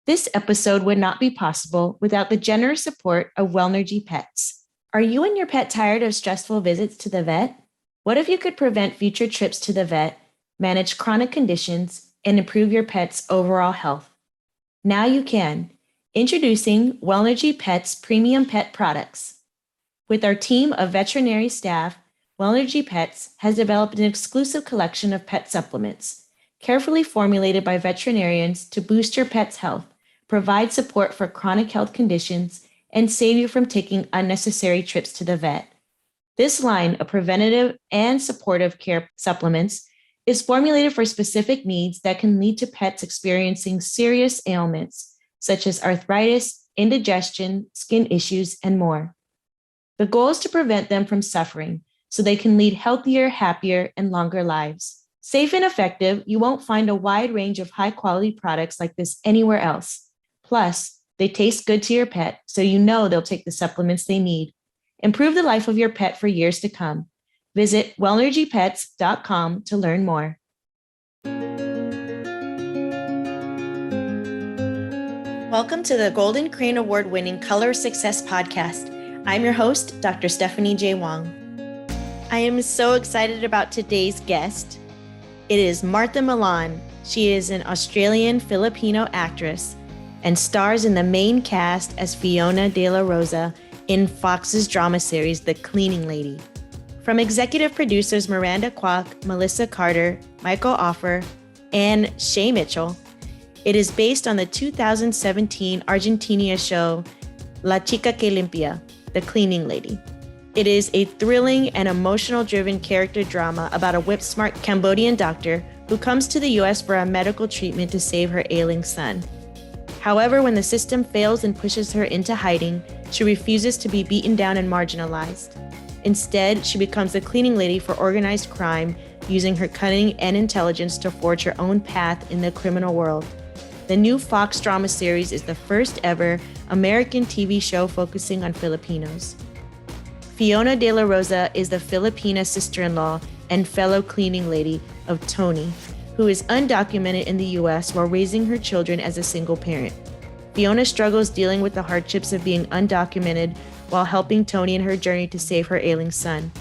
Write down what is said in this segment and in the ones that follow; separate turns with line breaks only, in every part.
This episode would not be possible without the generous support of Wellnergy Pets. Are you and your pet tired of stressful visits to the vet? What if you could prevent future trips to the vet, manage chronic conditions, and improve your pet's overall health? Now you can. Introducing Wellnergy Pets Premium Pet Products. With our team of veterinary staff, Wellnergy Pets has developed an exclusive collection of pet supplements, carefully formulated by veterinarians to boost your pet's health, provide support for chronic health conditions, and save you from taking unnecessary trips to the vet. This line of preventative and supportive care supplements is formulated for specific needs that can lead to pets experiencing serious ailments, such as arthritis, indigestion, skin issues, and more. The goal is to prevent them from suffering so they can lead healthier, happier, and longer lives. Safe and effective, you won't find a wide range of high-quality products like this anywhere else. Plus, they taste good to your pet, so you know they'll take the supplements they need. Improve the life of your pet for years to come. Visit wellnergypets.com to learn more. Welcome to the Golden Crane Award-winning Color Success Podcast. I'm your host, Dr. Stephanie J. Wong. I am so excited about today's guest. It is Martha Millan. She is an Australian-Filipino actress and stars in the main cast as Fiona Da La Rosa in Fox's drama series, The Cleaning Lady. From executive producers Miranda Kwok, Melissa Carter, Michael Offer, and Shay Mitchell, it is based on the 2017 Argentinian show La Chica Que Limpia, The Cleaning Lady. It is a thrilling and emotional-driven character drama about a whip-smart Cambodian doctor who comes to the U.S. for a medical treatment to save her ailing son. However, when the system fails and pushes her into hiding, she refuses to be beaten down and marginalized. Instead, she becomes a cleaning lady for organized crime, using her cunning and intelligence to forge her own path in the criminal world. The new Fox drama series is the first ever American TV show focusing on Filipinos. Fiona Da La Rosa is the Filipina sister-in-law and fellow cleaning lady of Tony, who is undocumented in the U.S. while raising her children as a single parent. Fiona struggles dealing with the hardships of being undocumented while helping Tony in her journey to save her ailing son.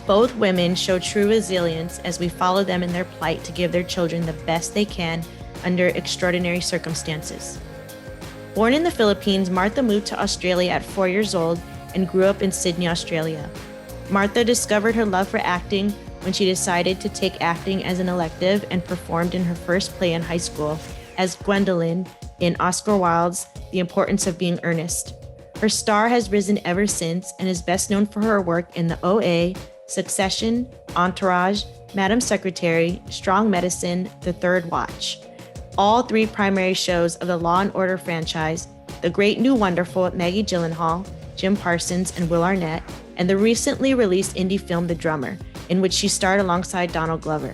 Both women show true resilience as we follow them in their plight to give their children the best they can under extraordinary circumstances. Born in the Philippines, Martha moved to Australia at 4 years old and grew up in Sydney, Australia. Martha discovered her love for acting when she decided to take acting as an elective and performed in her first play in high school as Gwendolyn in Oscar Wilde's The Importance of Being Earnest. Her star has risen ever since and is best known for her work in The OA, Succession, Entourage, Madam Secretary, Strong Medicine, The Third Watch. All three primary shows of the Law & Order franchise, The Great New Wonderful, Maggie Gyllenhaal, Jim Parsons, and Will Arnett, and the recently released indie film The Drummer, in which she starred alongside Donald Glover.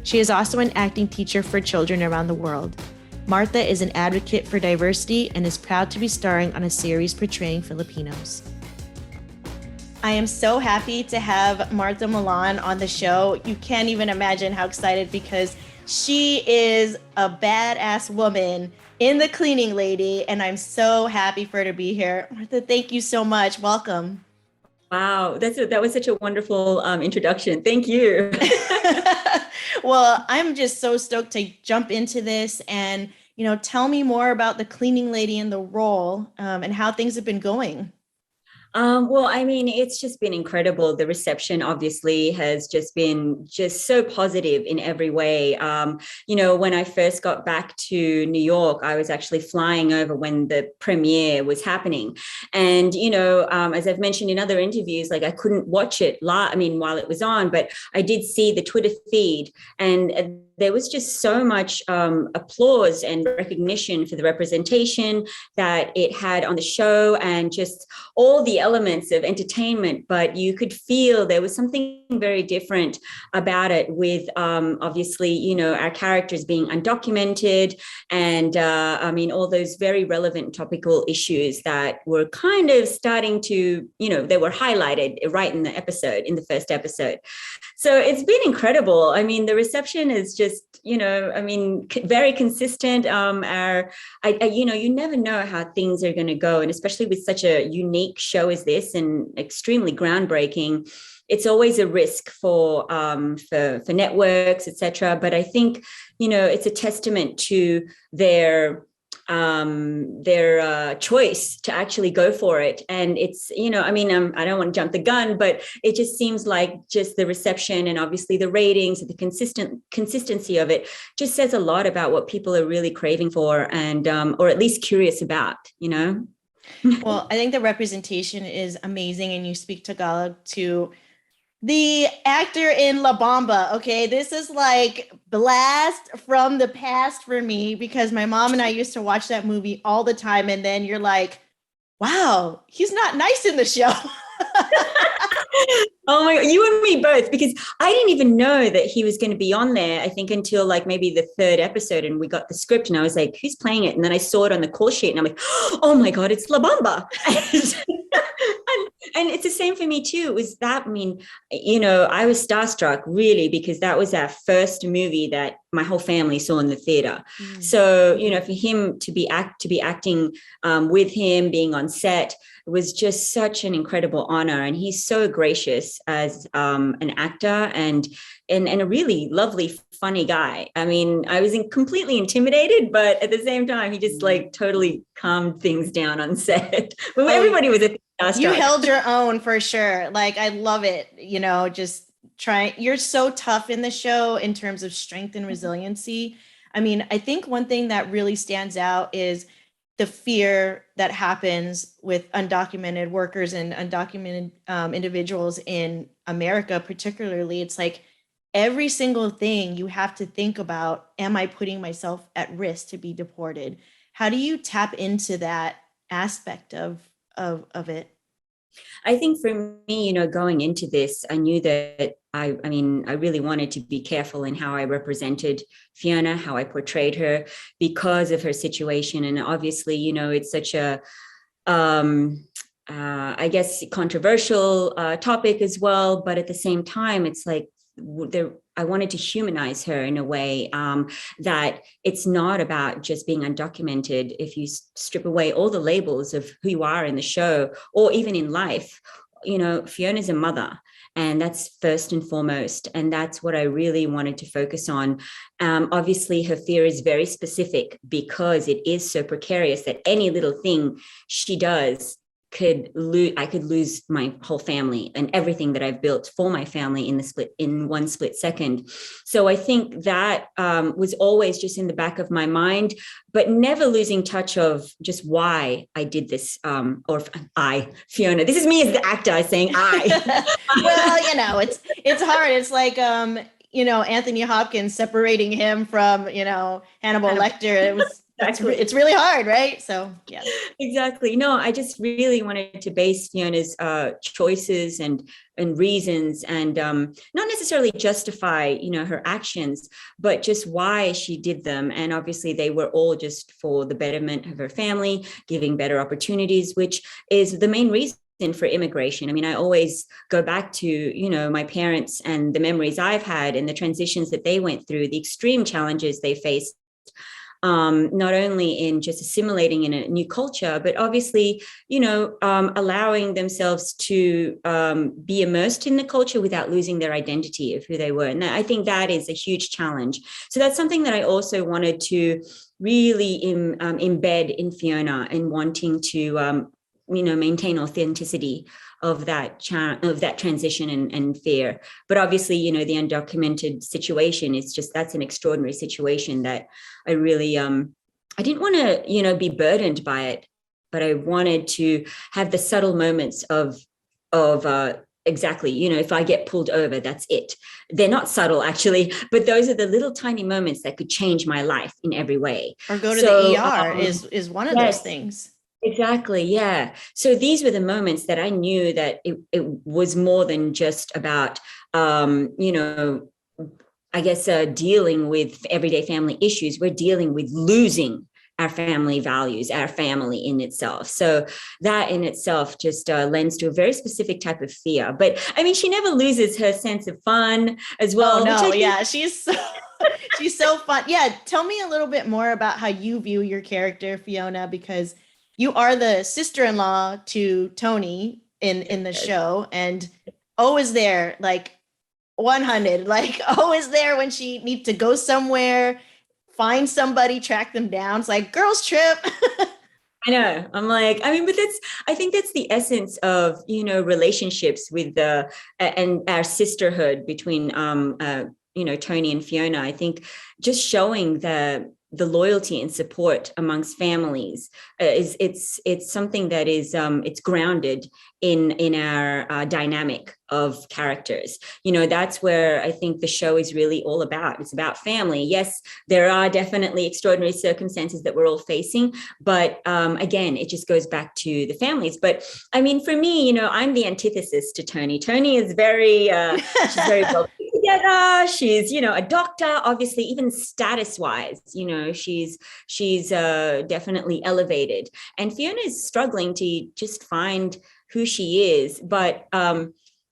She is also an acting teacher for children around the world. Martha is an advocate for diversity and is proud to be starring on a series portraying Filipinos. I am so happy to have Martha Millan on the show. You can't even imagine how excited, because she is a badass woman in The Cleaning Lady, and I'm so happy for her to be here. Martha, thank you so much. Welcome.
Wow, that was such a wonderful introduction. Thank you.
Well, I'm just so stoked to jump into this and, tell me more about The Cleaning Lady and the role and how things have been going.
It's just been incredible. The reception obviously has just been so positive in every way. When I first got back to New York, I was actually flying over when the premiere was happening. And, as I've mentioned in other interviews, I couldn't watch it while it was on, but I did see the Twitter feed, and there was just so much applause and recognition for the representation that it had on the show and just all the elements of entertainment. But you could feel there was something very different about it with obviously, our characters being undocumented and all those very relevant topical issues that were kind of starting to, they were highlighted right in the first episode. So it's been incredible. I mean, the reception is just, I mean, very consistent. You never know how things are going to go. And especially with such a unique show as this and extremely groundbreaking, it's always a risk for networks, etc. But I think, it's a testament to their choice to actually go for it. And it's, I mean, I don't want to jump the gun, but it just seems like just the reception and obviously the ratings and the consistency of it just says a lot about what people are really craving for and or at least curious about.
Well, I think the representation is amazing, and you speak Tagalog to the actor in La Bamba. Okay, this is like blast from the past for me because my mom and I used to watch that movie all the time, and then you're like, wow, he's not nice in the show.
Oh my God, you and me both, because I didn't even know that he was going to be on there, I think, until like maybe the third episode, and we got the script and I was like, who's playing it? And then I saw it on the call sheet and I'm like, oh my God, it's La Bamba. And it's the same for me too. It was that, I mean, I was starstruck really because that was our first movie that my whole family saw in the theater. So, for him to be acting with him, being on set, it was just such an incredible honor. And he's so gracious as an actor and a really lovely, funny guy. I mean, I was completely intimidated, but at the same time, he just like totally calmed things down on set. But everybody was a
you held your own for sure. Like, I love it. Just trying. You're so tough in the show in terms of strength and resiliency. I mean, I think one thing that really stands out is the fear that happens with undocumented workers and undocumented individuals in America, particularly. It's like every single thing you have to think about, am I putting myself at risk to be deported? How do you tap into that aspect of it?
I think for me, going into this, I knew that I really wanted to be careful in how I represented Fiona, how I portrayed her because of her situation. And obviously, it's such a, I guess, controversial topic as well. But at the same time, it's like I wanted to humanize her in a way that it's not about just being undocumented. If you strip away all the labels of who you are in the show or even in life, Fiona's a mother. And that's first and foremost. And that's what I really wanted to focus on. Obviously, her fear is very specific because it is so precarious that any little thing she does I could lose my whole family and everything that I've built for my family in one split second. So I think that was always just in the back of my mind, but never losing touch of just why I did this. Fiona, this is me as the actor saying I.
Well, it's hard. It's like, Anthony Hopkins separating him from, Hannibal Lecter. It was, it's really hard, right? So, yeah.
Exactly. No, I just really wanted to base Fiona's choices and reasons and not necessarily justify, her actions, but just why she did them. And obviously they were all just for the betterment of her family, giving better opportunities, which is the main reason for immigration. I mean, I always go back to, my parents and the memories I've had and the transitions that they went through, the extreme challenges they faced. Not only in just assimilating in a new culture, but obviously, allowing themselves to be immersed in the culture without losing their identity of who they were. And I think that is a huge challenge. So that's something that I also wanted to really embed in Fiona and wanting to, maintain authenticity of that transition and fear. But obviously, the undocumented situation is just, that's an extraordinary situation that I really, I didn't want to, be burdened by it, but I wanted to have the subtle moments of exactly, if I get pulled over, that's it. They're not subtle actually, but those are the little tiny moments that could change my life in every way.
Or go to the ER is one of those things.
Exactly. Yeah. So these were the moments that I knew that it was more than just about, I guess, dealing with everyday family issues. We're dealing with losing our family values, our family in itself. So that in itself just lends to a very specific type of fear. But I mean, she never loses her sense of fun as well.
Oh no, yeah, she's so fun. Yeah, tell me a little bit more about how you view your character, Fiona, because you are the sister-in-law to Tony in the show, and always there, like 100, like always there when she needs to go somewhere, find somebody, track them down. It's like girls trip.
I know. I'm like, I mean, but I think that's the essence of, relationships with and our sisterhood between, Tony and Fiona. I think just showing the loyalty and support amongst families it's something that is it's grounded in our dynamic of characters. That's where I think the show is really all about. It's about family. Yes, there are definitely extraordinary circumstances that we're all facing, but again, it just goes back to the families. But I mean, for me, I'm the antithesis to Tony. Tony is very she's very well together. She's a doctor, obviously, even status wise, she's definitely elevated, and Fiona is struggling to just find who she is. But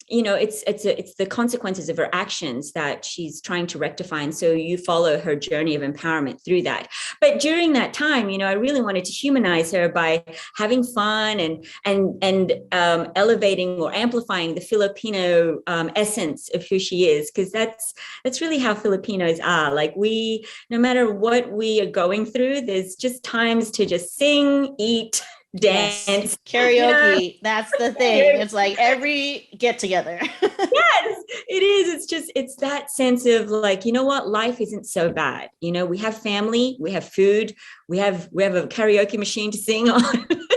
it's the consequences of her actions that she's trying to rectify, and so you follow her journey of empowerment through that. But during that time, I really wanted to humanize her by having fun and elevating or amplifying the Filipino essence of who she is, because that's really how Filipinos are. Like, no matter what we are going through, there's just times to just sing, eat, dance,
yes. Karaoke. That's the thing. It's like every get together.
Yes, it is. It's that sense of like, what, life isn't so bad. We have family, we have food, we have a karaoke machine to sing on.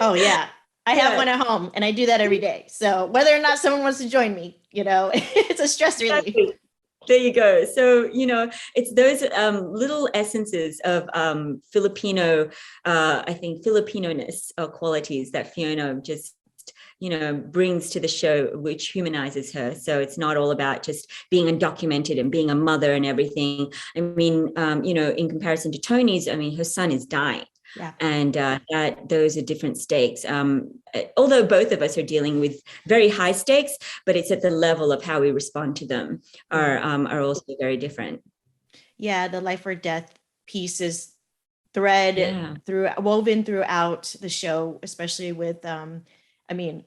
Oh yeah. I have one at home and I do that every day. So whether or not someone wants to join me, it's a stress relief.
Exactly. There you go. So, it's those little essences of Filipino, I think, Filipino-ness qualities that Fiona just, brings to the show, which humanizes her. So it's not all about just being undocumented and being a mother and everything. I mean, in comparison to Tony's, I mean, her son is dying.
Yeah.
And those are different stakes. Although both of us are dealing with very high stakes, but it's at the level of how we respond to them are also very different.
Yeah, the life or death piece is woven throughout the show, especially with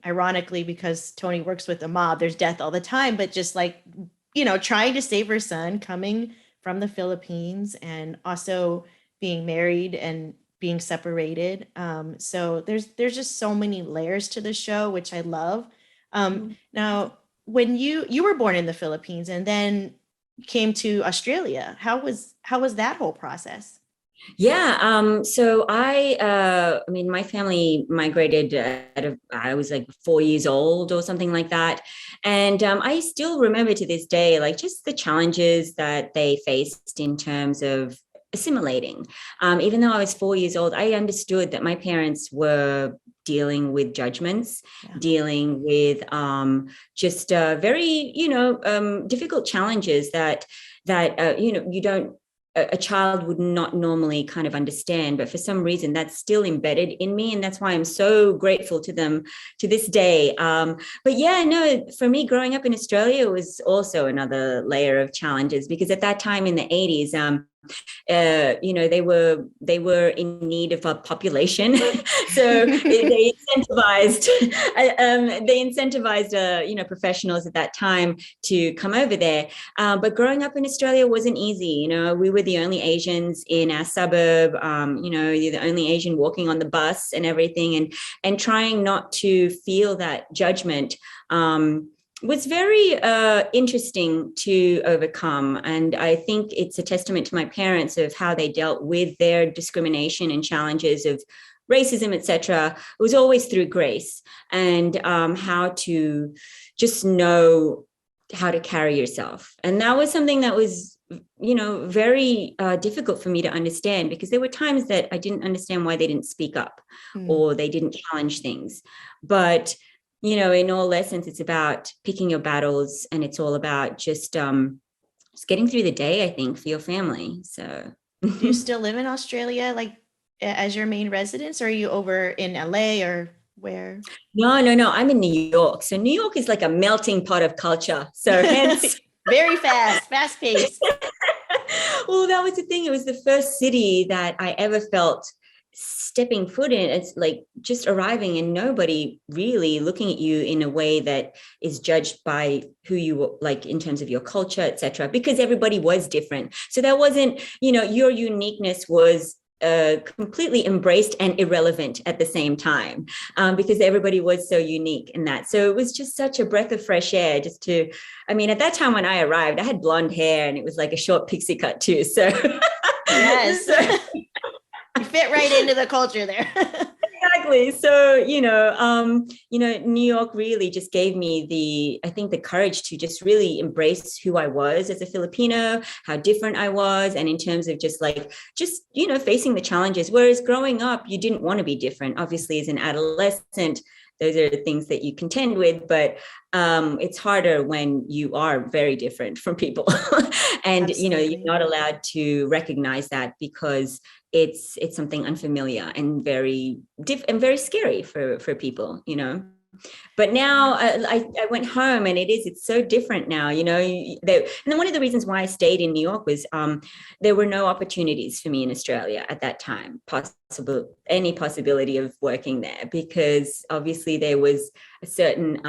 ironically, because Tony works with the mob, there's death all the time, but just like, trying to save her son, coming from the Philippines and also being married and being separated. So there's just so many layers to the show, which I love. Now, when you were born in the Philippines and then came to Australia, how was that whole process?
Yeah. So my family migrated I was like 4 years old or something like that. And I still remember to this day, like, just the challenges that they faced in terms of assimilating. Even though I was 4 years old, I understood that my parents were dealing with judgments, dealing with just very, difficult challenges that you don't, a child would not normally kind of understand, but for some reason that's still embedded in me, and that's why I'm so grateful to them to this day. But yeah, no, for me, growing up in Australia was also another layer of challenges, because at that time in the 80s, they were in need of a population, so they incentivized professionals at that time to come over there. But growing up in Australia wasn't easy. We were the only Asians in our suburb. You're the only Asian walking on the bus and everything, and trying not to feel that judgment was very interesting to overcome. And I think it's a testament to my parents of how they dealt with their discrimination and challenges of racism, etc. It was always through grace and how to just know how to carry yourself. And that was something that was, very difficult for me to understand, because there were times that I didn't understand why they didn't speak up or they didn't challenge things. But in all essence, it's about picking your battles, and it's all about just getting through the day, I think, for your family. So
do you still live in Australia, like as your main residence, or are you over in LA or where?
No. I'm in New York. So New York is like a melting pot of culture. So hence.
Very fast paced.
Well, that was the thing. It was the first city that I ever felt stepping foot in. It's like just arriving and nobody really looking at you in a way that is judged by who you like in terms of your culture, etc. Because everybody was different. So that wasn't, your uniqueness was completely embraced and irrelevant at the same time, because everybody was so unique in that. So it was just such a breath of fresh air at that time when I arrived, I had blonde hair and it was like a short pixie cut too. So
yes. You fit right into the culture there.
Exactly. So, New York really just gave me the courage to just really embrace who I was as a Filipino, how different I was. And in terms of just facing the challenges, whereas growing up, you didn't want to be different. Obviously, as an adolescent, those are the things that you contend with, but it's harder when you are very different from people. And,
Absolutely.
you're not allowed to recognize that because it's something unfamiliar and very very scary for people, But now I went home and it's so different now, and then one of the reasons why I stayed in New York was there were no opportunities for me in Australia at that time, any possibility of working there, because obviously there was a certain,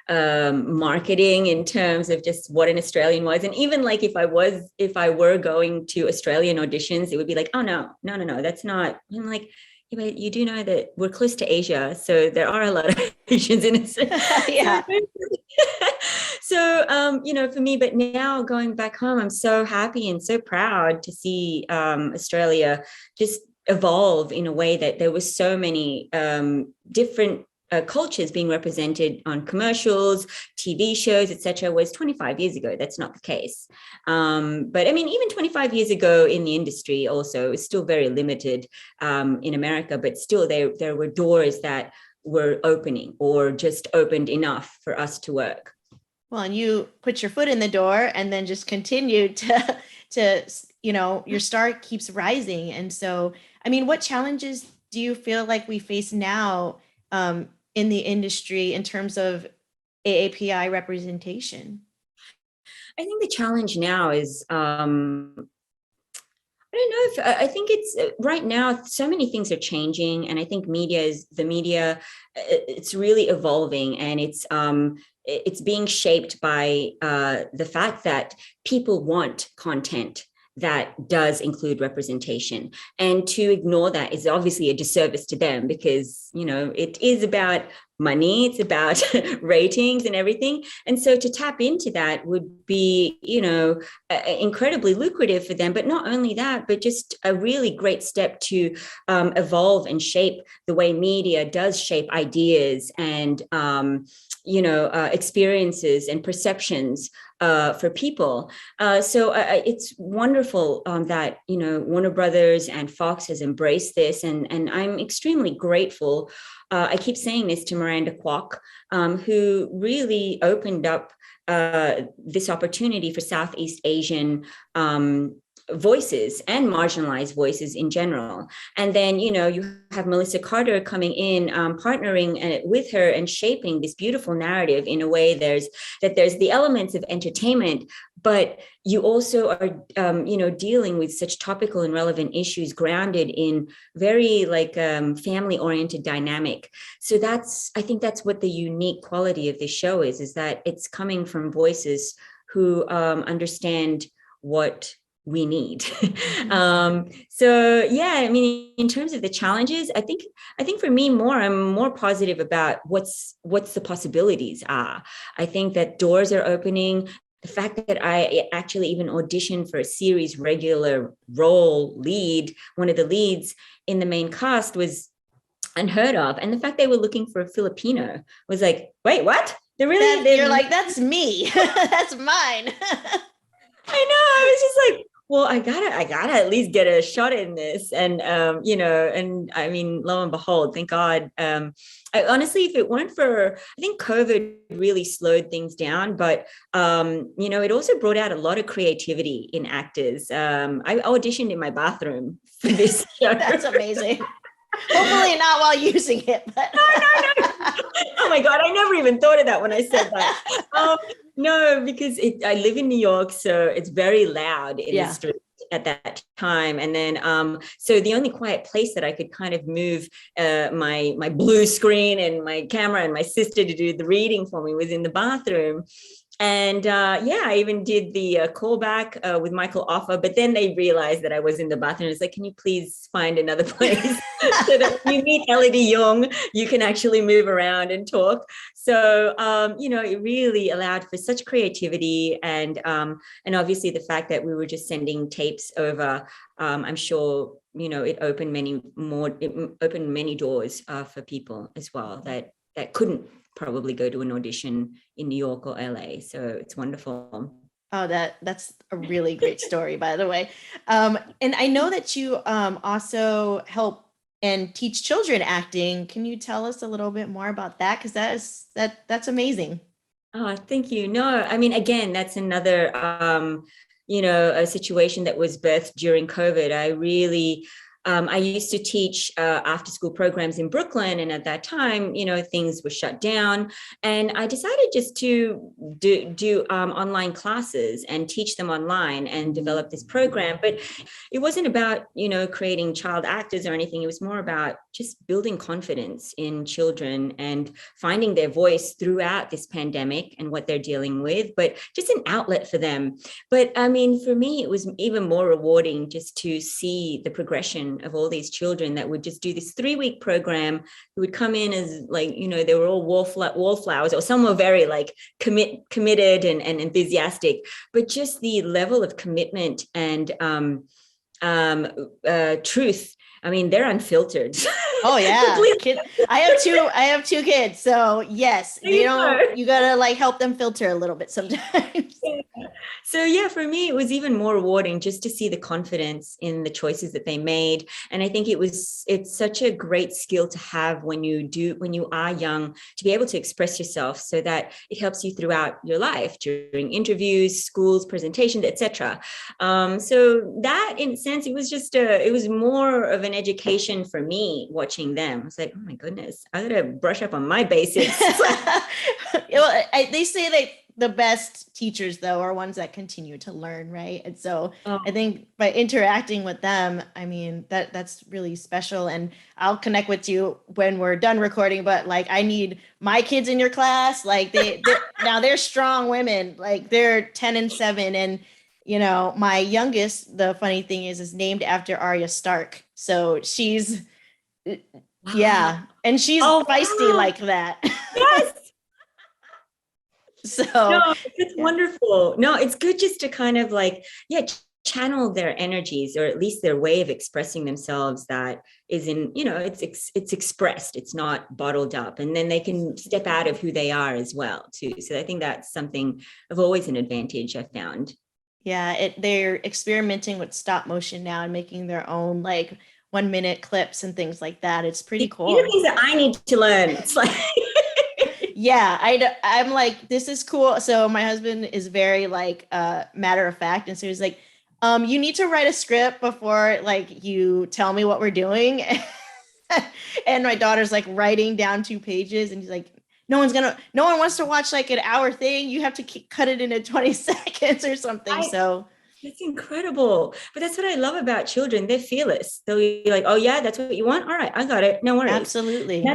marketing in terms of just what an Australian was. And even like if I were going to Australian auditions, it would be like, oh no, that's not. I'm like, yeah, but you do know that we're close to Asia, so there are a lot of Asians in it.
Yeah.
So, for me, but now going back home, I'm so happy and so proud to see Australia just evolve in a way that there was so many different cultures being represented on commercials, TV shows, etc. was 25 years ago. That's not the case. But even 25 years ago in the industry also, it was still very limited in America, but still there were doors that were opening or just opened enough for us to work.
Well, and you put your foot in the door and then just continued to your star keeps rising. And so, what challenges do you feel like we face now in the industry in terms of AAPI representation?
I think the challenge now is, I don't know if I think it's right now, so many things are changing. And I think the media, it's really evolving, and it's being shaped by the fact that people want content that does include representation, and to ignore that is obviously a disservice to them, because it is about money, it's about ratings and everything. And so to tap into that would be incredibly lucrative for them. But not only that, but just a really great step to evolve and shape the way media does shape ideas and experiences and perceptions for people. So it's wonderful that, Warner Brothers and Fox has embraced this. And I'm extremely grateful. I keep saying this to Miranda Kwok, who really opened up this opportunity for Southeast Asian voices and marginalized voices in general. And then, you have Melissa Carter coming in, partnering with her and shaping this beautiful narrative in a way there's the elements of entertainment, but you also are, dealing with such topical and relevant issues grounded in very family-oriented dynamic. So I think that's what the unique quality of this show is that it's coming from voices who understand what we need. So yeah, in terms of the challenges, I think for me I'm more positive about what's the possibilities are. I think that doors are opening. The fact that I actually even auditioned for a series regular role lead, one of the leads in the main cast, was unheard of. And the fact they were looking for a Filipino was like, wait, what?
You're like, that's me. That's mine.
I know. I was just like, well, I gotta at least get a shot in this. And, and I mean, lo and behold, thank God. Honestly, if it weren't for, I think COVID really slowed things down, but, it also brought out a lot of creativity in actors. I auditioned in my bathroom for this show.
That's amazing. Hopefully not while using it. But
no. Oh my God, I never even thought of that when I said that. No, because I live in New York, so it's very loud in the street at that time. And then, so the only quiet place that I could kind of move my blue screen and my camera and my sister to do the reading for me was in the bathroom. And I even did the callback with Michael Offer, but then they realized that I was in the bathroom. It's like, can you please find another place so that when you meet Elodie Young, you can actually move around and talk. So, it really allowed for such creativity, and obviously the fact that we were just sending tapes over, I'm sure, it opened many doors for people as well that couldn't probably go to an audition in New York or LA. So it's wonderful.
Oh, that's a really great story, by the way. And I know that you also help and teach children acting. Can you tell us a little bit more about that? Because that's amazing.
Oh, thank you. No, I mean, again, that's another a situation that was birthed during COVID. I used to teach after school programs in Brooklyn. And at that time, things were shut down. And I decided just to do online classes and teach them online and develop this program. But it wasn't about, creating child actors or anything. It was more about just building confidence in children and finding their voice throughout this pandemic and what they're dealing with, but just an outlet for them. But I mean, for me, it was even more rewarding just to see the progression of all these children that would just do this 3-week program, who would come in as like, they were all wallflowers, or some were very like committed and enthusiastic, but just the level of commitment and truth. I mean, they're unfiltered.
Oh yeah. I have two kids. So yes, you gotta like help them filter a little bit sometimes.
So yeah, for me, it was even more rewarding just to see the confidence in the choices that they made. And I think it's such a great skill to have when you are young, to be able to express yourself so that it helps you throughout your life, during interviews, schools, presentations, etc. So that, in a sense, it was more of an education for me watching them. I was like, oh my goodness, I gotta brush up on my basics.
They say that the best teachers, though, are ones that continue to learn, right? And so I think by interacting with them, I mean, that's really special. And I'll connect with you when we're done recording, but like, I need my kids in your class. Like now they're strong women, like they're 10 and 7. And, my youngest, the funny thing is named after Arya Stark. So she's, yeah. And she's feisty like that.
Yes.
So
no, it's wonderful. No, it's good just to kind of like, channel their energies, or at least their way of expressing themselves that is in, it's expressed, it's not bottled up, and then they can step out of who they are as well too. So I think that's something of always an advantage I've found.
Yeah, they're experimenting with stop motion now and making their own like 1-minute clips and things like that. It's pretty cool.
These are things that I need to learn. It's like
yeah, I'm like, this is cool. So my husband is very like matter of fact. And so he's like, you need to write a script before like you tell me what we're doing. And my daughter's like writing down 2 pages, and he's like, no one wants to watch like an hour thing. You have to cut it into 20 seconds or something.
It's incredible. But that's what I love about children. They're fearless. They'll be like, oh yeah, that's what you want? All right, I got it. No worries.
Absolutely.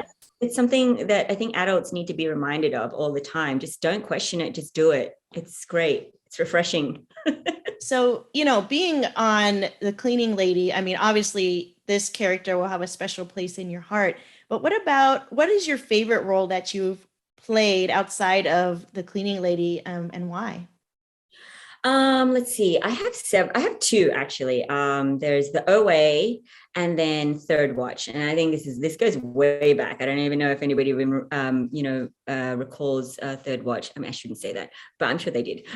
It's something that I think adults need to be reminded of all the time. Just don't question it. Just do it. It's great. It's refreshing.
So, being on The Cleaning Lady, I mean, obviously this character will have a special place in your heart, but what is your favorite role that you've played outside of The Cleaning Lady, and why?
Let's see. I have 2 actually. There's the OA and then Third Watch. And I think this goes way back. I don't even know if anybody recalls Third Watch. I mean, I shouldn't say that, but I'm sure they did.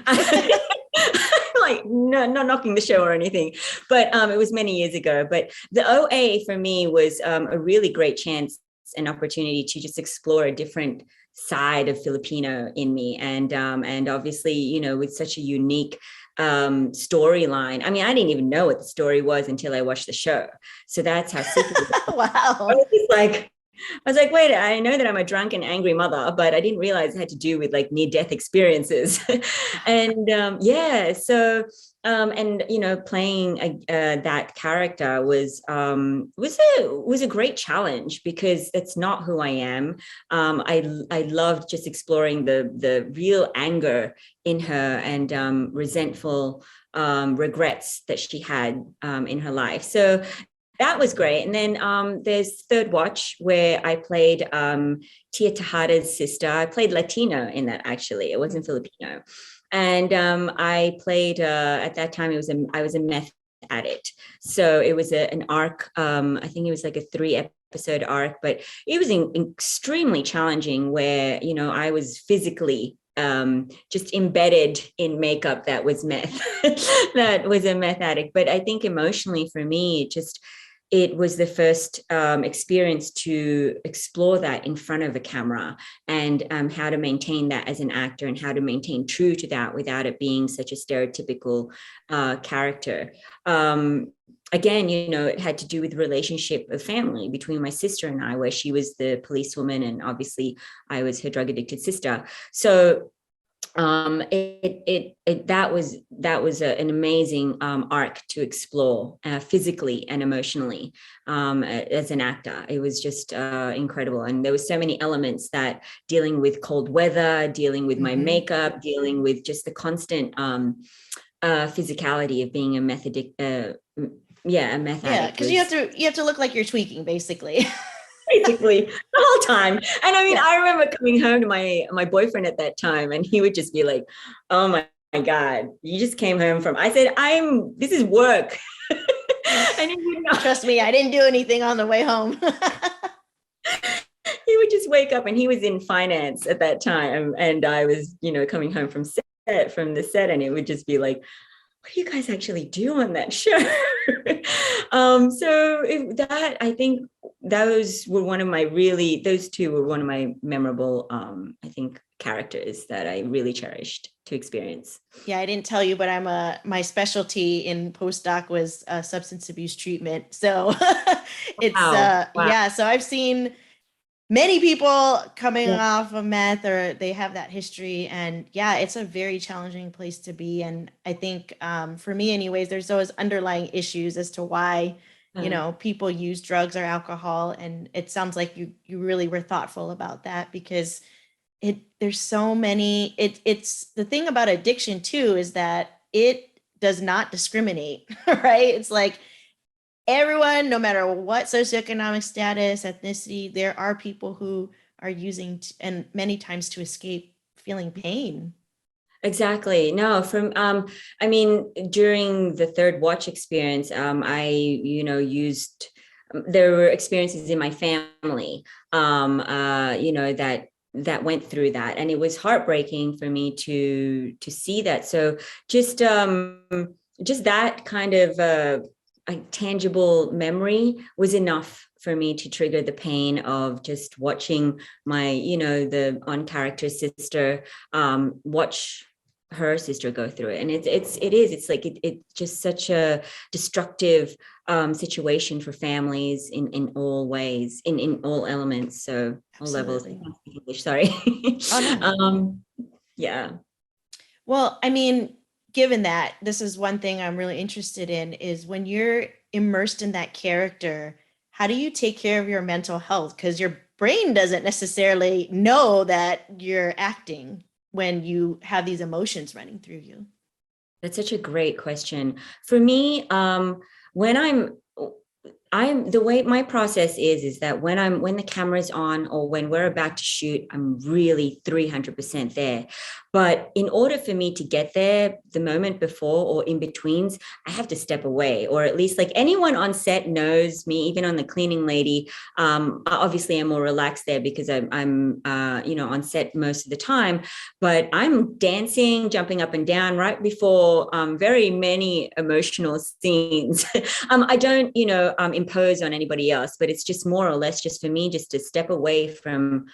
like not knocking the show or anything, but it was many years ago. But the OA for me was a really great chance and opportunity to just explore a different side of Filipino in me, and obviously, you know, with such a unique storyline. I mean, I didn't even know what the story was until I watched the show. So that's how secret.
Wow.
I was like, wait, I know that I'm a drunk and angry mother, but I didn't realize it had to do with like near-death experiences. And and you know, playing that character was a great challenge, because that's not who I am. I loved just exploring the real anger in her, and resentful regrets that she had in her life. So that was great. And then there's Third Watch, where I played Tia Tejada's sister. I played Latino in that, actually. It wasn't Filipino. And I played, at that time, I was a meth addict. So it was an arc. I think it was like a 3-episode arc, but it was extremely challenging, where, you know, I was physically just embedded in makeup that was meth, that was a meth addict. But I think emotionally for me, it was the first experience to explore that in front of a camera, and how to maintain that as an actor, and how to maintain true to that without it being such a stereotypical character. Again, you know, it had to do with relationship of family between my sister and I, where she was the policewoman, and obviously I was her drug addicted sister. So that was an amazing arc to explore physically and emotionally as an actor. It was just incredible, and there were so many elements, that dealing with cold weather, dealing with my makeup, dealing with just the constant physicality of being a meth addict. A meth addict.
Yeah, because you have to look like you're tweaking, basically.
Basically the whole time. And I mean, I remember coming home to my boyfriend at that time, and he would just be like, oh my God, you just came home from, I said, this is work. And he would not.
Trust me, I didn't do anything on the way home.
He would just wake up, and he was in finance at that time, and I was, you know, coming home from the set, and it would just be like, what do you guys actually do on that show? I think those two were one of my memorable, I think, characters that I really cherished to experience.
Yeah, I didn't tell you, but my specialty in postdoc was substance abuse treatment. So it's, wow. Yeah, so I've seen many people coming off of meth, or they have that history, and yeah, it's a very challenging place to be. And I think for me anyways, there's those underlying issues as to why, you know, people use drugs or alcohol. And it sounds like you really were thoughtful about that, because there's so many, it's the thing about addiction too, is that it does not discriminate, right? It's like, everyone, no matter what socioeconomic status, ethnicity, there are people who are using, and many times to escape feeling pain.
Exactly. No, I mean, during the Third Watch experience, I, you know, there were experiences in my family, you know, that went through that, and it was heartbreaking for me to see that. So just that kind of a tangible memory was enough for me to trigger the pain of just watching my, you know, the on-character sister watch her sister go through it. And it's just such a destructive situation for families in all ways, in all elements. So
Absolutely.
all levels. English, sorry. Oh, no. Yeah.
Well, I mean, given that, this is one thing I'm really interested in, is when you're immersed in that character, how do you take care of your mental health? Because your brain doesn't necessarily know that you're acting when you have these emotions running through you.
That's such a great question. For me, when I'm the way my process is that when the camera's on, or when we're about to shoot, I'm really 300% there. But in order for me to get there, the moment before or in betweens, I have to step away, or at least like anyone on set knows me, even on the cleaning lady. Obviously, I'm more relaxed there because I'm on set most of the time, but I'm dancing, jumping up and down right before very many emotional scenes. I don't, impose on anybody else, but it's just more or less just for me, just to step away from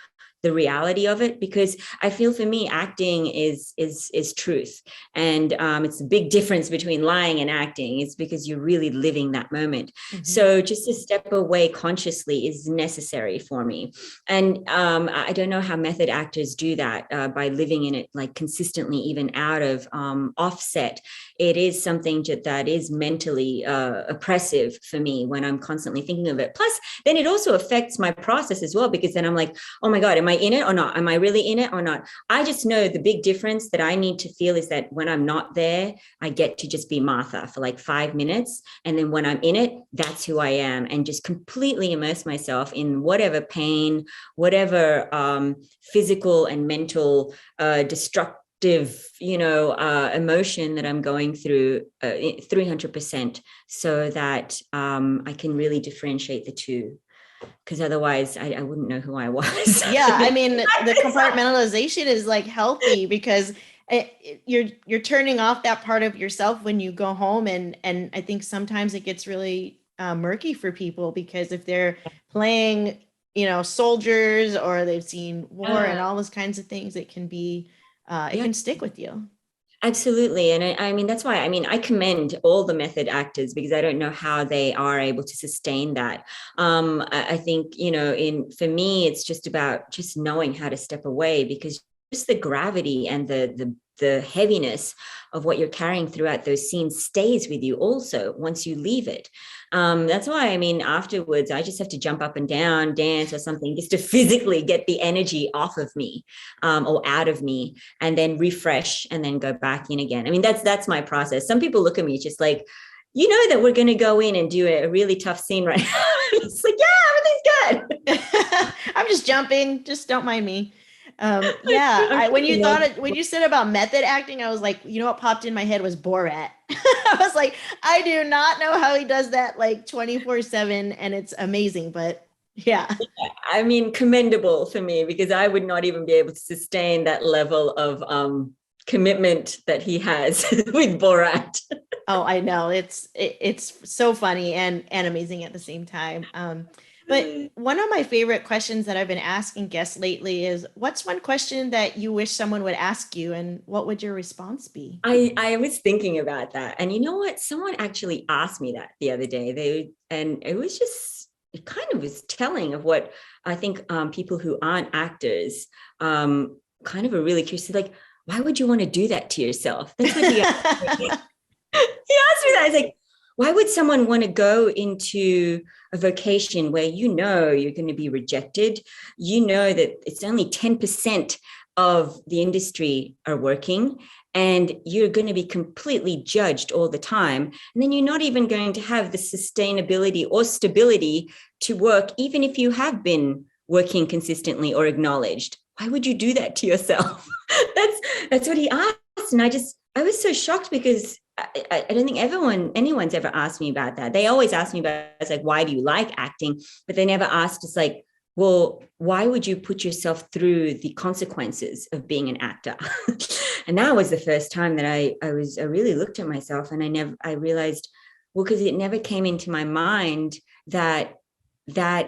the reality of it, because I feel for me acting is truth, and it's a big difference between lying and acting. It's because you're really living that moment. So just to step away consciously is necessary for me. And I don't know how method actors do that by living in it like consistently, even out of offset. It is something that is mentally oppressive for me when I'm constantly thinking of it. Plus then it also affects my process as well, because then I'm like, oh my God, am I in it or not? Am I really in it or not? I just know the big difference that I need to feel is that when I'm not there, I get to just be Martha for like 5 minutes. And then when I'm in it, that's who I am, and just completely immerse myself in whatever pain, whatever physical and mental destructive emotion that I'm going through 300%, so that I can really differentiate the two. Because otherwise I wouldn't know who I was.
Yeah, I mean, the compartmentalization is like healthy, because you're turning off that part of yourself when you go home, and I think sometimes it gets really murky for people, because if they're playing, soldiers, or they've seen war and all those kinds of things, it can be it can stick with you.
Absolutely. And I mean, that's why, I commend all the method actors, because I don't know how they are able to sustain that. I think, for me, it's just about just knowing how to step away, because just the gravity and the heaviness of what you're carrying throughout those scenes stays with you also once you leave it. That's why, afterwards, I just have to jump up and down, dance or something, just to physically get the energy off of me or out of me, and then refresh and then go back in again. That's my process. Some people look at me just like, that we're going to go in and do a really tough scene right now. It's like, yeah, everything's
good. I'm just jumping. Just don't mind me. When you said about method acting, I was like, what popped in my head was Borat. I was like, I do not know how he does that like 24/7, and it's amazing, but yeah.
Commendable for me, because I would not even be able to sustain that level of commitment that he has with Borat.
Oh, I know. It's so funny and amazing at the same time. But one of my favorite questions that I've been asking guests lately is, what's one question that you wish someone would ask you, and what would your response be?
I was thinking about that. And you know what? Someone actually asked me that the other day. And it was just, it kind of was telling of what I think people who aren't actors kind of are really curious. Like, why would you want to do that to yourself? That's what he asked me. He asked me that. I was like, why would someone want to go into a vocation where you're going to be rejected? That it's only 10% of the industry are working, and you're going to be completely judged all the time. And then you're not even going to have the sustainability or stability to work, even if you have been working consistently or acknowledged. Why would you do that to yourself? That's what he asked. And I was so shocked, because I don't think anyone's ever asked me about that. They always ask me about, it's like, why do you like acting? But they never asked us like, well, why would you put yourself through the consequences of being an actor? And that was the first time that I really looked at myself, and I realized, well, because it never came into my mind that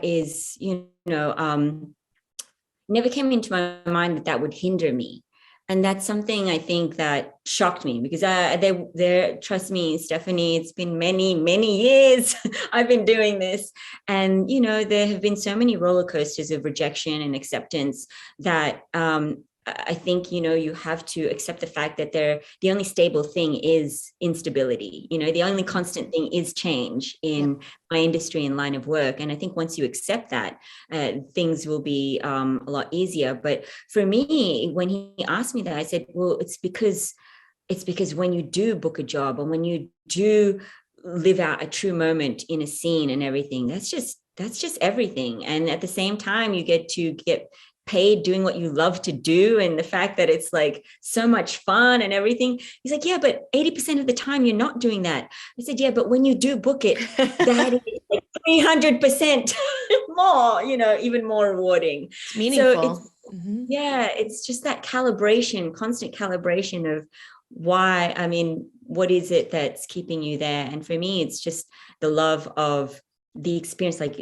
is, never came into my mind that would hinder me. And that's something I think that shocked me, because trust me, Stephanie, it's been many, many years I've been doing this. And, there have been so many roller coasters of rejection and acceptance that I think, you have to accept the fact that the only stable thing is instability. The only constant thing is change in my industry and line of work. And I think once you accept that, things will be a lot easier. But for me, when he asked me that, I said, well, it's because when you do book a job, and when you do live out a true moment in a scene and everything, that's just everything. And at the same time, you get paid doing what you love to do, and the fact that it's like so much fun and everything. He's like, yeah, but 80% of the time you're not doing that. I said, yeah, but when you do book it, that is like 300% more, even more rewarding.
It's meaningful.
So yeah, it's just that calibration, constant calibration of why, what is it that's keeping you there? And for me, it's just the love of the experience, like,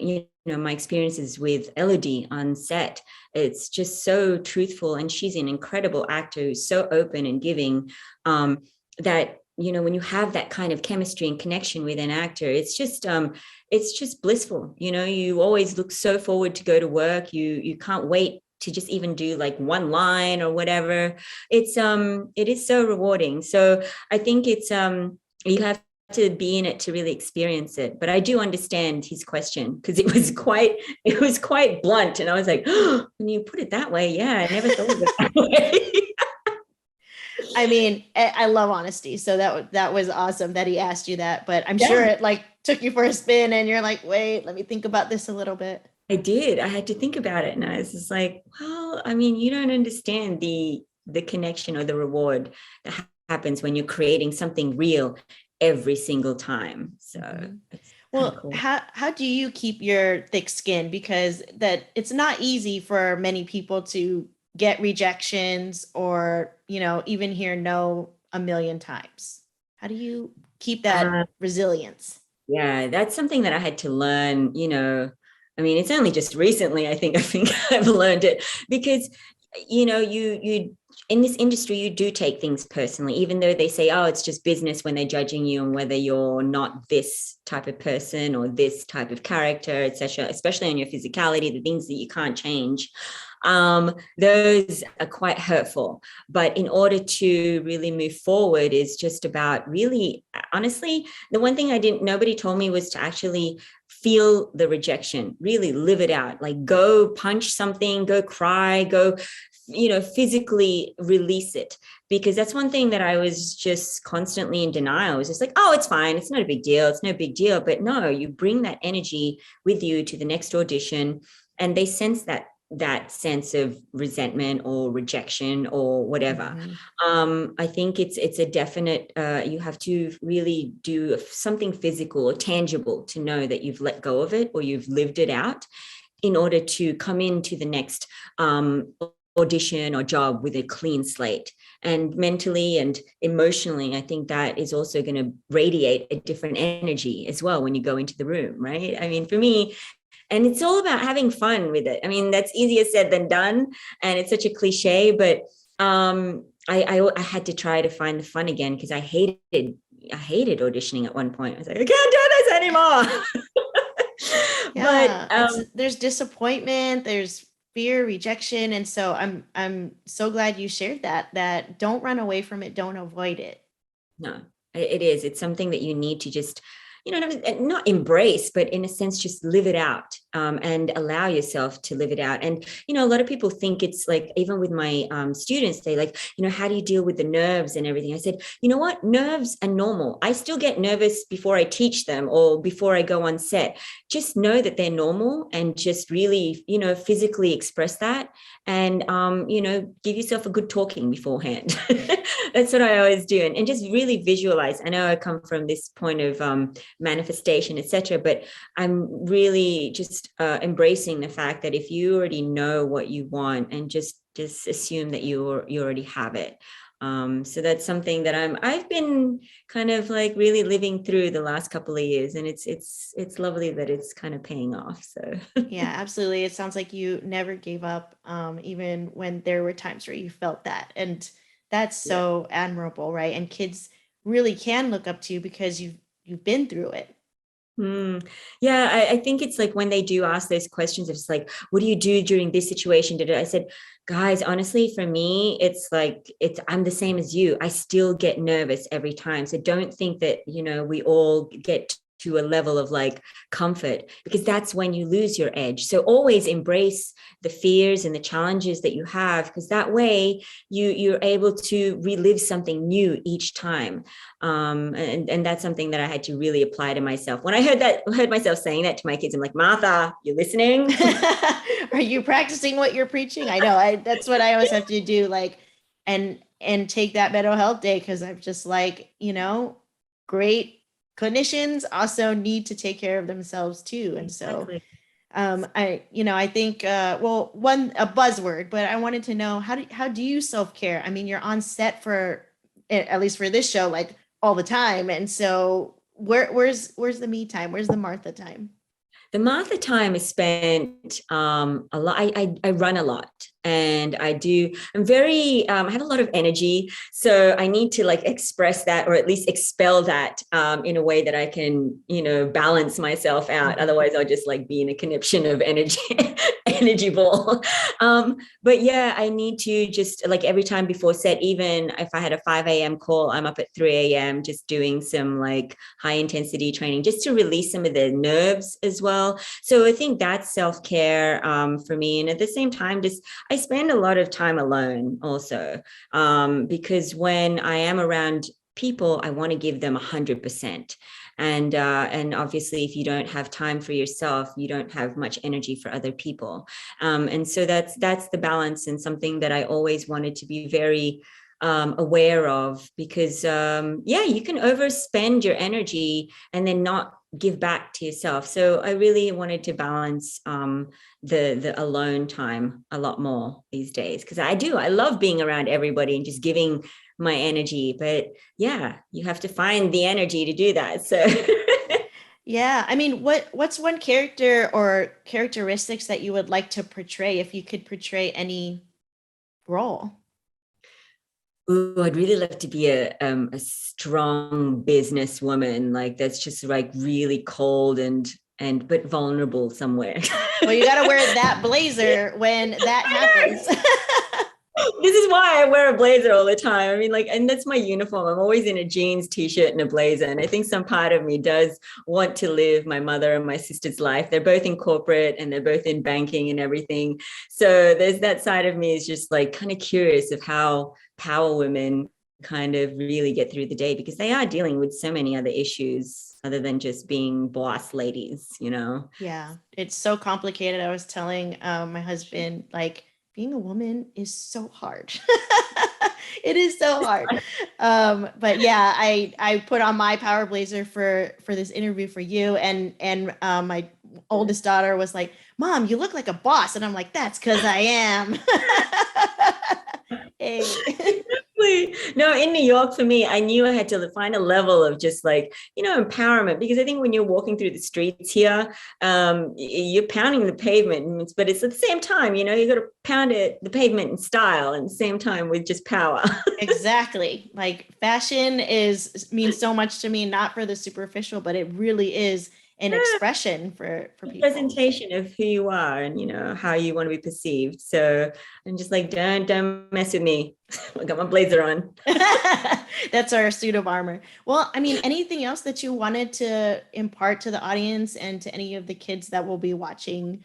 my experiences with Elodie on set. It's just so truthful. And she's an incredible actor who's so open and giving, that, when you have that kind of chemistry and connection with an actor, it's just blissful. You always look so forward to go to work. You can't wait to just even do like one line or whatever. It is so rewarding. So I think it's, you have to be in it to really experience it. But I do understand his question, because it was quite blunt. And I was like, oh, when you put it that way, yeah, I never thought of it that way.
I love honesty. So that was awesome that he asked you that, but I'm sure it like took you for a spin and you're like, wait, let me think about this a little bit.
I did. I had to think about it. And I was just like, well, you don't understand the connection or the reward that happens when you're creating something real every single time. So
well,
cool.
How do you keep your thick skin? Because that it's not easy for many people to get rejections or, even hear no a million times. How do you keep that resilience?
Yeah, that's something that I had to learn, it's only just recently, I think I've learned it, because, you in this industry, you do take things personally, even though they say, oh, it's just business when they're judging you on whether you're not this type of person or this type of character, etc., especially on your physicality, the things that you can't change. Those are quite hurtful. But in order to really move forward is just about really, honestly, the one thing nobody told me was to actually feel the rejection, really live it out, like go punch something, go cry, go, physically release it. Because that's one thing that I was just constantly in denial. I was just like, oh, it's fine. It's not a big deal. It's no big deal. But no, you bring that energy with you to the next audition, and they sense that sense of resentment or rejection or whatever. I think it's a definite, you have to really do something physical or tangible to know that you've let go of it or you've lived it out in order to come into the next audition or job with a clean slate. And mentally and emotionally, I think that is also going to radiate a different energy as well when you go into the room, right? For me, and it's all about having fun with it. That's easier said than done. And it's such a cliche, but I had to try to find the fun again, because I hated auditioning at one point. I was like, I can't do this anymore.
Yeah, but there's disappointment, there's fear, rejection. And so I'm so glad you shared that don't run away from it. Don't avoid it.
No, it is. It's something that you need to just, not embrace, but in a sense, just live it out, and allow yourself to live it out. And, a lot of people think it's like, even with my students, they like, how do you deal with the nerves and everything? I said, you know what? Nerves are normal. I still get nervous before I teach them or before I go on set. Just know that they're normal, and just really, physically express that, and, give yourself a good talking beforehand. That's what I always do. And just really visualize. I know I come from this point of manifestation, etc., but I'm really just embracing the fact that if you already know what you want, and just assume that you already have it. So that's something that I've been kind of like really living through the last couple of years, and it's lovely that it's kind of paying off. So
yeah, absolutely. It sounds like you never gave up, even when there were times where you felt that, and that's so admirable, right? And kids really can look up to you because you've been through it.
Yeah, I think it's like when they do ask those questions, it's like, what do you do during this situation? I said, guys, honestly, for me, it's like, I'm the same as you. I still get nervous every time. So don't think that, we all get to a level of like comfort, because that's when you lose your edge. So always embrace the fears and the challenges that you have, because that way you're able to relive something new each time. And that's something that I had to really apply to myself. When I heard myself saying that to my kids, I'm like, Martha, you listening?
Are you practicing what you're preaching? I know. That's what I always have to do. Like, and take that mental health day, because I'm just like, great clinicians also need to take care of themselves too. And so I think a buzzword, but I wanted to know, how do you self-care? I mean, you're on set for, at least for this show, like all the time. And so where's the me time? Where's the Martha time?
The Martha time is spent a lot. I run a lot, and I'm very, I have a lot of energy. So I need to like express that, or at least expel that in a way that I can, balance myself out. Otherwise I'll just like be in a conniption of energy ball. But yeah, I need to just like every time before set, even if I had a 5 a.m. call, I'm up at 3 a.m. just doing some like high intensity training just to release some of the nerves as well. So I think that's self-care for me. And at the same time, I spend a lot of time alone also, because when I am around people, I want to give them 100%. And obviously, if you don't have time for yourself, you don't have much energy for other people. And so that's the balance, and something that I always wanted to be very aware of, because you can overspend your energy and then not give back to yourself. So I really wanted to balance the alone time a lot more these days, because I love being around everybody and just giving my energy, but yeah, you have to find the energy to do that. So
yeah, I mean, what's one character or characteristics that you would like to portray if you could portray any role?
Ooh, I'd really love to be a strong businesswoman, like that's just like really cold and but vulnerable somewhere.
Well, you got to wear that blazer when that happens.
This is why I wear a blazer all the time. I mean, like, and that's my uniform. I'm always in a jeans, t-shirt, and a blazer. And I think some part of me does want to live my mother and my sister's life. They're both in corporate and they're both in banking and everything. So there's that side of me is just like kind of curious of how power women kind of really get through the day, because they are dealing with so many other issues other than just being boss ladies,
Yeah, it's so complicated. I was telling my husband, like, being a woman is so hard. It is so hard. But yeah, I put on my power blazer for this interview for you, and my oldest daughter was like, "Mom, you look like a boss," and I'm like, "That's because I am." Hey.
No, in New York, for me, I knew I had to find a level of just like, empowerment, because I think when you're walking through the streets here, you're pounding the pavement, but it's at the same time, you got to pound the pavement in style, and the same time with just power.
Exactly. Like fashion means so much to me, not for the superficial, but it really is an expression for people.
Presentation of who you are and how you want to be perceived. So I'm just like, don't mess with me. I got my blazer on.
That's our suit of armor. Well, I mean, anything else that you wanted to impart to the audience and to any of the kids that will be watching,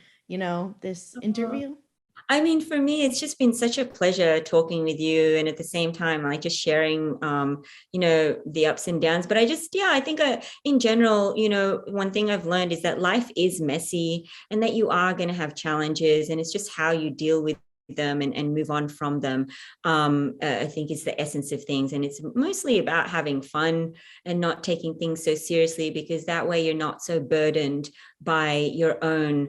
this interview?
I mean, for me, it's just been such a pleasure talking with you, and at the same time, like just sharing, the ups and downs. But I think in general, one thing I've learned is that life is messy, and that you are going to have challenges, and it's just how you deal with them and move on from them. I think is the essence of things, and it's mostly about having fun and not taking things so seriously, because that way you're not so burdened by your own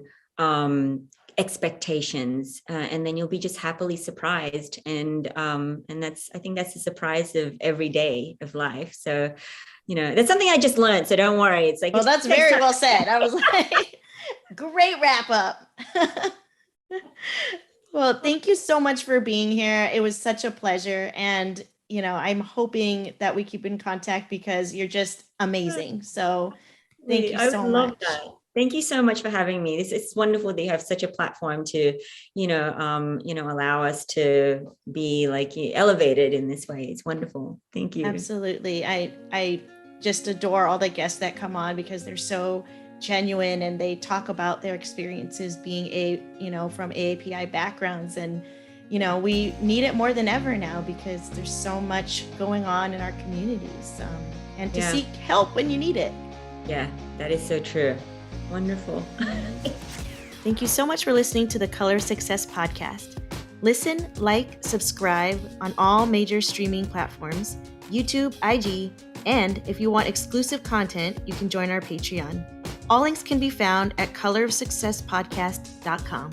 expectations, and then you'll be just happily surprised, and I think that's the surprise of every day of life. So that's something I just learned, so don't worry. It's like,
well, that's very well said. I was like, great wrap up. Well, thank you so much for being here. It was such a pleasure, and I'm hoping that we keep in contact, because you're just amazing. So thank you so much.
That. Thank you so much for having me. It's wonderful that you have such a platform to, allow us to be like elevated in this way. It's wonderful. Thank you.
Absolutely. I just adore all the guests that come on because they're so genuine and they talk about their experiences being from AAPI backgrounds. And we need it more than ever now because there's so much going on in our communities, and to seek help when you need it.
Yeah, that is so true. Wonderful.
Thank you so much for listening to the Color Success Podcast. Listen, like, subscribe on all major streaming platforms, YouTube, IG, and if you want exclusive content, you can join our Patreon. All links can be found at colorofsuccesspodcast.com.